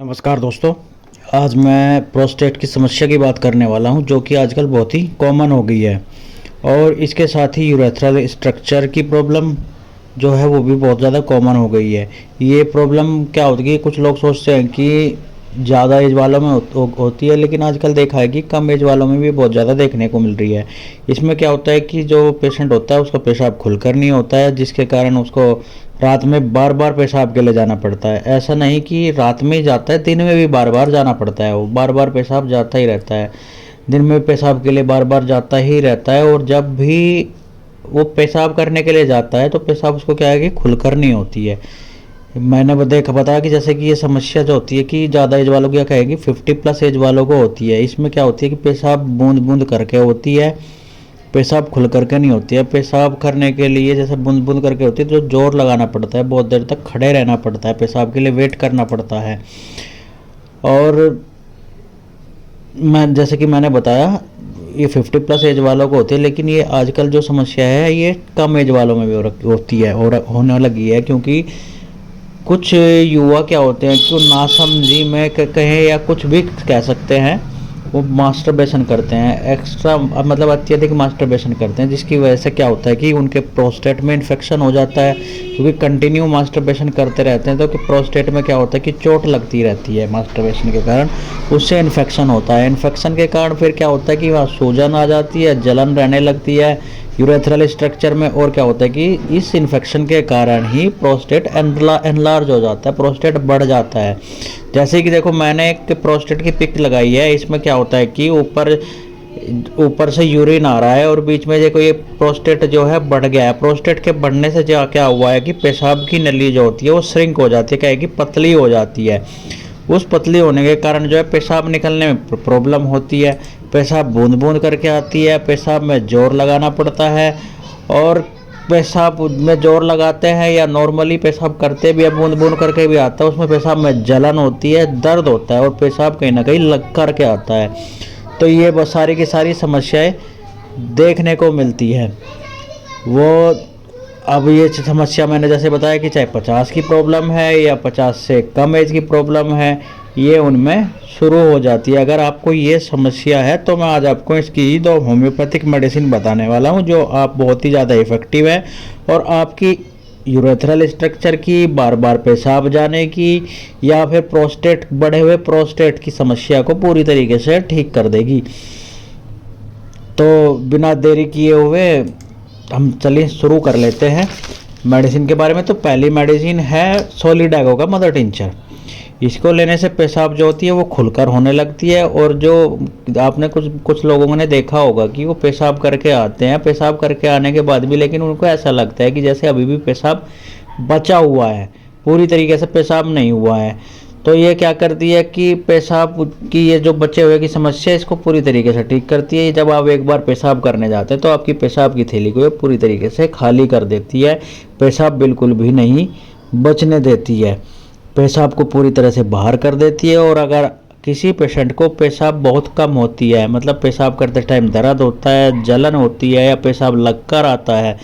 नमस्कार दोस्तों। आज मैं प्रोस्टेट की समस्या की बात करने वाला हूं, जो कि आजकल बहुत ही कॉमन हो गई है। और इसके साथ ही यूरेथ्रल स्ट्रक्चर की प्रॉब्लम जो है वो भी बहुत ज़्यादा कॉमन हो गई है। ये प्रॉब्लम क्या होती है, कुछ लोग सोचते हैं कि ज़्यादा एज वालों में होती है, लेकिन आजकल देखा है कि कम एज वालों में भी बहुत ज़्यादा देखने को मिल रही है। इसमें क्या होता है कि जो पेशेंट होता है उसका पेशाब खुलकर नहीं होता है, जिसके कारण उसको रात में बार बार पेशाब के लिए जाना पड़ता है। ऐसा नहीं कि रात में ही जाता है, दिन में भी बार बार जाना पड़ता है। वो बार बार पेशाब जाता ही रहता है, दिन में पेशाब के लिए बार बार जाता ही रहता है। और जब भी वो पेशाब करने के लिए जाता है तो पेशाब उसको क्या है कि खुलकर नहीं होती है। मैंने देखा बताया कि जैसे कि ये समस्या जो होती है कि ज़्यादा एज वालों की, क्या कहेगी 50+ एज वालों को होती है। इसमें क्या होती है कि पेशाब बूंद बूंद करके होती है, पेशाब खुल करके नहीं होती है। पेशाब करने के लिए जैसे बूंद बूंद करके होती है तो जोर लगाना पड़ता है, बहुत देर तक खड़े रहना पड़ता है, पेशाब के लिए वेट करना पड़ता है। और मैं जैसे कि मैंने बताया ये 50+ एज वालों को होती है, लेकिन ये आजकल जो समस्या है ये कम एज वालों में भी होती है और होने लगी है। क्योंकि कुछ युवा क्या होते हैं कि वो नासमझी में कहें या कुछ भी कह सकते हैं, वो मास्टरबेशन करते हैं, एक्स्ट्रा मतलब अत्यधिक मास्टरबेशन करते हैं, जिसकी वजह से क्या होता है कि उनके प्रोस्टेट में इन्फेक्शन हो जाता है। क्योंकि कंटिन्यू मास्टरबेशन करते रहते हैं तो कि प्रोस्टेट में क्या होता है कि चोट लगती रहती है मास्टरबेशन के कारण, उससे इन्फेक्शन होता है। इन्फेक्शन के कारण फिर क्या होता है कि वहाँ सूजन आ जाती है, जलन रहने लगती है यूरेथ्रल स्ट्रक्चर में। और क्या होता है कि इस इन्फेक्शन के कारण ही प्रोस्टेट एनलार्ज हो जाता है, प्रोस्टेट बढ़ जाता है। जैसे कि देखो मैंने एक प्रोस्टेट की पिक लगाई है, इसमें क्या होता है कि ऊपर से यूरिन आ रहा है और बीच में देखो ये प्रोस्टेट जो है बढ़ गया है। प्रोस्टेट के बढ़ने से क्या हुआ है कि पेशाब की नली जो होती है वो श्रिंक हो जाती है, क्या है कि पतली हो जाती है। उस पतली होने के कारण जो है पेशाब निकलने में प्रॉब्लम होती है, पेशाब बूंद बूंद करके आती है, पेशाब में जोर लगाना पड़ता है। और पेशाब में जोर लगाते हैं या नॉर्मली पेशाब करते भी है, बूंद बूंद करके भी आता है, उसमें पेशाब में जलन होती है, दर्द होता है और पेशाब कहीं ना कहीं लग करके आता है। तो ये बस सारी की सारी समस्याएं देखने को मिलती है। वो अब ये समस्या मैंने जैसे बताया कि चाहे 50 की प्रॉब्लम है या 50 से कम एज की प्रॉब्लम है, ये उनमें शुरू हो जाती है। अगर आपको ये समस्या है तो मैं आज आपको इसकी 2 होम्योपैथिक मेडिसिन बताने वाला हूँ, जो आप बहुत ही ज़्यादा इफ़ेक्टिव है और आपकी यूरेथ्रल स्ट्रक्चर की, बार बार पेशाब जाने की या फिर प्रोस्टेट बढ़े हुए प्रोस्टेट की समस्या को पूरी तरीके से ठीक कर देगी। तो बिना देरी किए हुए हम चलिए शुरू कर लेते हैं मेडिसिन के बारे में। तो पहली मेडिसिन है सोलिडागो का मदर टिंचर। इसको लेने से पेशाब जो होती है वो खुलकर होने लगती है। और जो आपने कुछ लोगों ने देखा होगा कि वो पेशाब करके आते हैं, पेशाब करके आने के बाद भी लेकिन उनको ऐसा लगता है कि जैसे अभी भी पेशाब बचा हुआ है, पूरी तरीके से पेशाब नहीं हुआ है। तो ये क्या करती है कि पेशाब की ये जो बचे हुए की समस्या इसको पूरी तरीके से ठीक करती है। जब आप एक बार पेशाब करने जाते हैं तो आपकी पेशाब की थैली को ये पूरी तरीके से खाली कर देती है, पेशाब बिल्कुल भी नहीं बचने देती है, पेशाब को पूरी तरह से बाहर कर देती है। और अगर किसी पेशेंट को पेशाब बहुत कम होती है, मतलब पेशाब करते टाइम दर्द होता है, जलन होती है या पेशाब लगकर आता है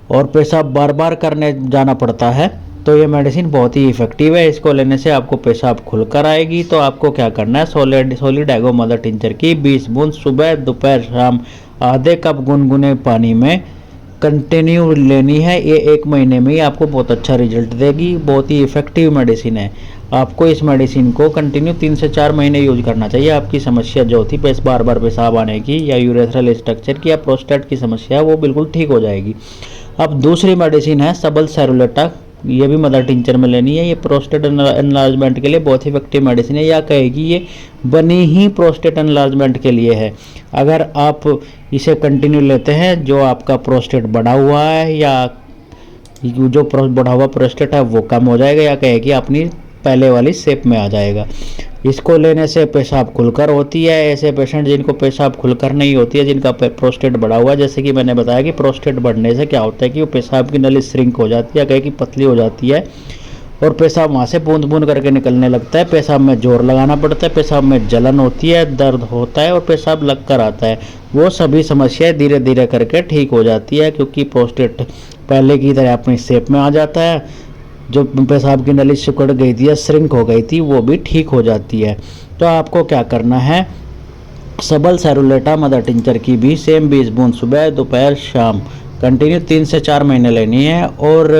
और पेशाब बार बार करने जाना पड़ता है, तो ये मेडिसिन बहुत ही इफ़ेक्टिव है। इसको लेने से आपको पेशाब खुलकर आएगी। तो आपको क्या करना है, सोलिडागो मदर टिंचर की 20 बूंद सुबह दोपहर शाम आधे कप गुनगुने पानी में कंटिन्यू लेनी है। ये 1 महीने में ही आपको बहुत अच्छा रिजल्ट देगी, बहुत ही इफ़ेक्टिव मेडिसिन है। आपको इस मेडिसिन को कंटिन्यू 3 से 4 महीने यूज करना चाहिए। आपकी समस्या जो होती है बार बार पेशाब आने की या यूरेथ्रल स्ट्रक्चर की या प्रोस्टेट की समस्या, वो बिल्कुल ठीक हो जाएगी। अब दूसरी मेडिसिन है सबल सेरुलेटा। ये भी मदर टिंचर में लेनी है। ये प्रोस्टेट एनलार्जमेंट के लिए बहुत ही इफेक्टिव मेडिसिन है, या कहेगी ये बनी ही प्रोस्टेट एनलार्जमेंट के लिए है। अगर आप इसे कंटिन्यू लेते हैं, जो आपका प्रोस्टेट बढ़ा हुआ है या जो बढ़ा हुआ प्रोस्टेट है वो कम हो जाएगा, या कहेगी अपनी पहले वाली शेप में आ जाएगा। इसको लेने से पेशाब खुलकर होती है। ऐसे पेशेंट जिनको पेशाब खुलकर नहीं होती है, जिनका प्रोस्टेट बढ़ा हुआ है, जैसे कि मैंने बताया कि प्रोस्टेट बढ़ने से क्या होता है कि वो पेशाब की नली श्रिंक हो जाती है, कहे कि पतली हो जाती है और पेशाब वहाँ से बूंद बूंद करके निकलने लगता है। पेशाब में जोर लगाना पड़ता है, पेशाब में जलन होती है, दर्द होता है और पेशाब लग कर आता है। वो सभी समस्याएं धीरे धीरे करके ठीक हो जाती है, क्योंकि प्रोस्टेट पहले की तरह अपनी शेप में आ जाता है। जो पेशाब की नली सिकुड़ गई थी या श्रिंक हो गई थी वो भी ठीक हो जाती है। तो आपको क्या करना है, सबल सेरुलेटा मदर टिंचर की भी सेम 20 बूंद सुबह दोपहर शाम कंटिन्यू 3 से 4 महीने लेनी है। और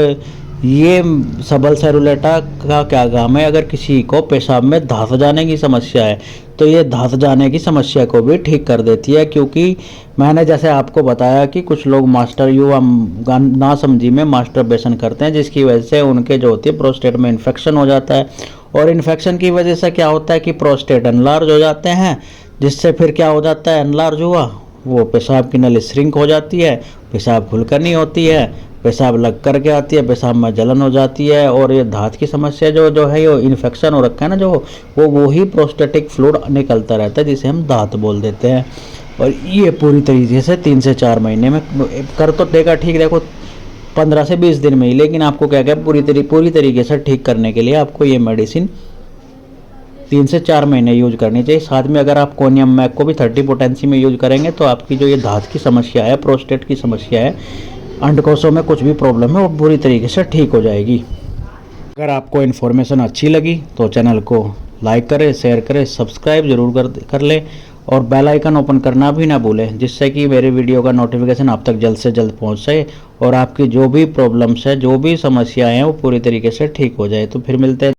ये सबल सेरुलेटा का क्या काम है, अगर किसी को पेशाब में धंस जाने की समस्या है तो ये धंस जाने की समस्या को भी ठीक कर देती है। क्योंकि मैंने जैसे आपको बताया कि कुछ लोग मास्टर युवा नासमझी में मास्टरबेशन करते हैं, जिसकी वजह से उनके जो होती है प्रोस्टेट में इन्फेक्शन हो जाता है। और इन्फेक्शन की वजह से क्या होता है कि प्रोस्टेट एनलार्ज हो जाते हैं, जिससे फिर क्या हो जाता है, एनलार्ज हुआ वो पेशाब की नली श्रिंक हो जाती है, पेशाब खुलकर नहीं होती है, पेशाब लग करके आती है, पेशाब में जलन हो जाती है। और ये धात की समस्या जो है ये इन्फेक्शन हो रखा है ना, जो वो ही प्रोस्टेटिक फ्लूइड निकलता रहता है, जिसे हम दांत बोल देते हैं। और ये पूरी तरीके से 3 से 4 महीने में कर तो देगा ठीक, देखो 15 से 20 दिन में ही, लेकिन आपको क्या क्या पूरी तरीके से ठीक करने के लिए आपको ये मेडिसिन 3 से 4 महीने यूज करनी चाहिए। साथ में अगर आप कोनियम मैक को भी 30 पोटेंसी में यूज करेंगे तो आपकी जो ये धात की समस्या है, प्रोस्टेट की समस्या है, अंडकोशों में कुछ भी प्रॉब्लम है वो पूरी तरीके से ठीक हो जाएगी। अगर आपको इन्फॉर्मेशन अच्छी लगी तो चैनल को लाइक करें, शेयर करें, सब्सक्राइब जरूर कर लें और बेल आइकन ओपन करना भी ना भूलें, जिससे कि मेरे वीडियो का नोटिफिकेशन आप तक जल्द से जल्द पहुंच सके और आपकी जो भी प्रॉब्लम्स है, जो भी समस्याएं हैं वो पूरी तरीके से ठीक हो जाए। तो फिर मिलते हैं।